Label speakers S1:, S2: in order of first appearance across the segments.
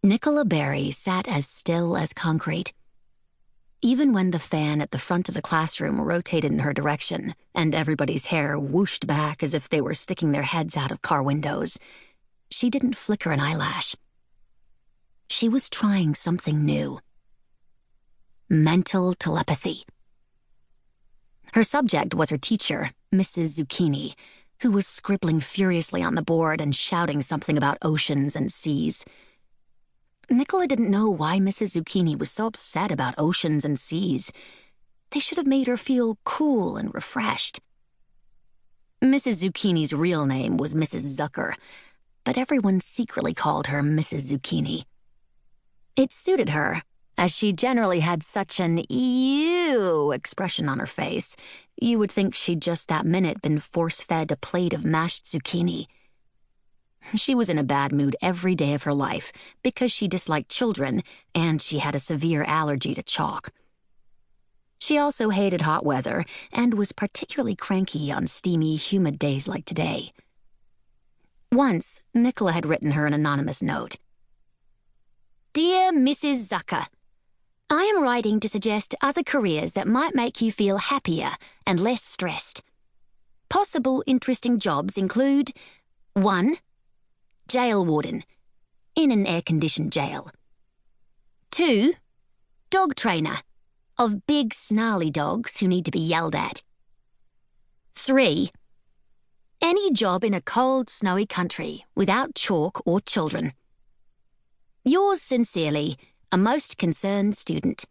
S1: Nicola Berry sat as still as concrete. Even when the fan at the front of the classroom rotated in her direction and everybody's hair whooshed back as if they were sticking their heads out of car windows, she didn't flicker an eyelash. She was trying something new. Mental telepathy. Her subject was her teacher, Mrs. Zucchini, who was scribbling furiously on the board and shouting something about oceans and seas. Nicola didn't know why Mrs. Zucchini was so upset about oceans and seas. They should have made her feel cool and refreshed. Mrs. Zucchini's real name was Mrs. Zucker, but everyone secretly called her Mrs. Zucchini. It suited her, as she generally had such an ew expression on her face. You would think she'd just that minute been force-fed a plate of mashed zucchini. She was in a bad mood every day of her life because she disliked children and she had a severe allergy to chalk. She also hated hot weather and was particularly cranky on steamy, humid days like today. Once, Nicola had written her an anonymous note. Dear Mrs. Zucker, I am writing to suggest other careers that might make you feel happier and less stressed. Possible interesting jobs include 1. Jail warden, in an air-conditioned jail. 2. Dog trainer, of big snarly dogs who need to be yelled at. 3. Any job in a cold, snowy country without chalk or children. Yours sincerely, a most concerned student.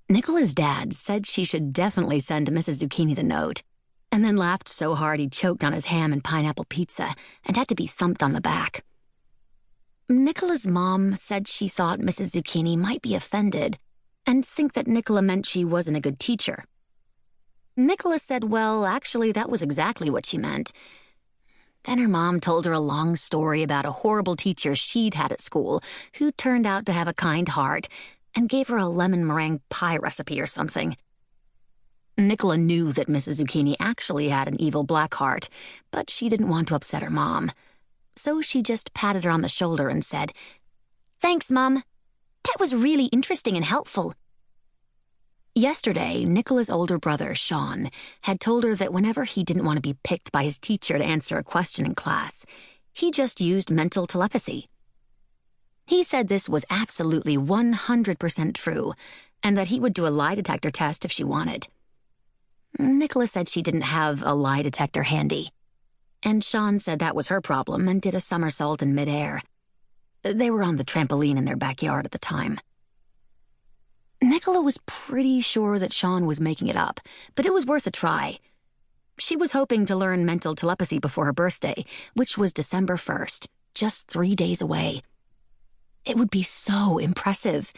S1: Nicola's dad said she should definitely send Mrs. Zucchini the note, and then laughed so hard he choked on his ham and pineapple pizza and had to be thumped on the back. Nicola's mom said she thought Mrs. Zucchini might be offended and think that Nicola meant she wasn't a good teacher. Nicola said, well, actually, that was exactly what she meant. Then her mom told her a long story about a horrible teacher she'd had at school who turned out to have a kind heart and gave her a lemon meringue pie recipe or something. Nicola knew that Mrs. Zucchini actually had an evil black heart, but she didn't want to upset her mom. So she just patted her on the shoulder and said, Thanks, Mum. That was really interesting and helpful. Yesterday, Nicola's older brother, Sean, had told her that whenever he didn't want to be picked by his teacher to answer a question in class, he just used mental telepathy. He said this was absolutely 100% true, and that he would do a lie detector test if she wanted. Nicola said she didn't have a lie detector handy, and Sean said that was her problem and did a somersault in midair. They were on the trampoline in their backyard at the time. Nicola was pretty sure that Sean was making it up, but it was worth a try. She was hoping to learn mental telepathy before her birthday, which was December 1st, just 3 days away. It would be so impressive.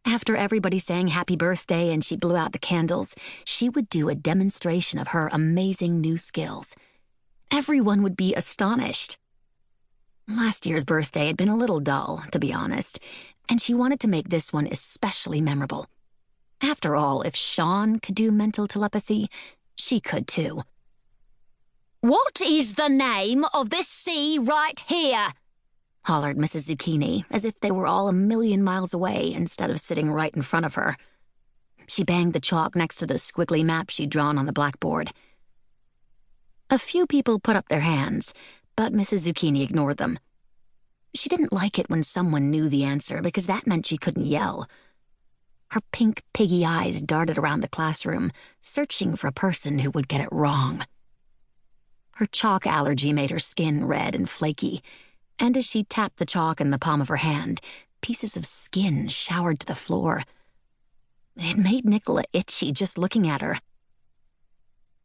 S1: After everybody sang happy birthday and she blew out the candles, she would do a demonstration of her amazing new skills. Everyone would be astonished. Last year's birthday had been a little dull, to be honest, and she wanted to make this one especially memorable. After all, if Sean could do mental telepathy, she could too. What is the name of this sea right here? Hollered Mrs. Zucchini, as if they were all a million miles away instead of sitting right in front of her. She banged the chalk next to the squiggly map she'd drawn on the blackboard. A few people put up their hands, but Mrs. Zucchini ignored them. She didn't like it when someone knew the answer because that meant she couldn't yell. Her pink, piggy eyes darted around the classroom, searching for a person who would get it wrong. Her chalk allergy made her skin red and flaky, and as she tapped the chalk in the palm of her hand, pieces of skin showered to the floor. It made Nicola itchy just looking at her.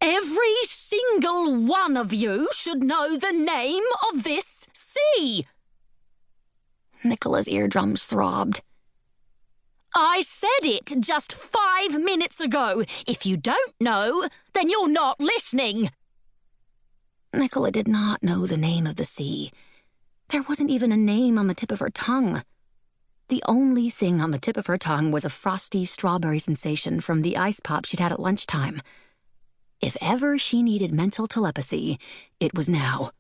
S1: Every single one of you should know the name of this sea. Nicola's eardrums throbbed. I said it just 5 minutes ago. If you don't know, then you're not listening. Nicola did not know the name of the sea. There wasn't even a name on the tip of her tongue. The only thing on the tip of her tongue was a frosty strawberry sensation from the ice pop she'd had at lunchtime. If ever she needed mental telepathy, it was now.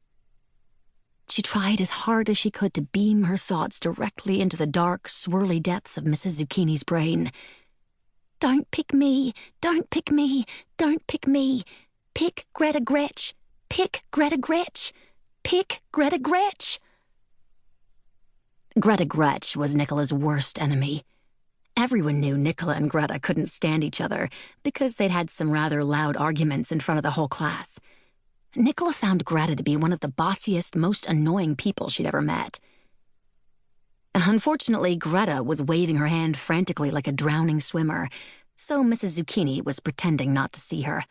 S1: She tried as hard as she could to beam her thoughts directly into the dark, swirly depths of Mrs. Zucchini's brain. Don't pick me! Don't pick me! Don't pick me! Pick Greta Gretch! Pick Greta Gretch! Pick Greta Gretch! Greta Gretch was Nicola's worst enemy. Everyone knew Nicola and Greta couldn't stand each other because they'd had some rather loud arguments in front of the whole class. Nicola found Greta to be one of the bossiest, most annoying people she'd ever met. Unfortunately, Greta was waving her hand frantically like a drowning swimmer, so Mrs. Zucchini was pretending not to see her.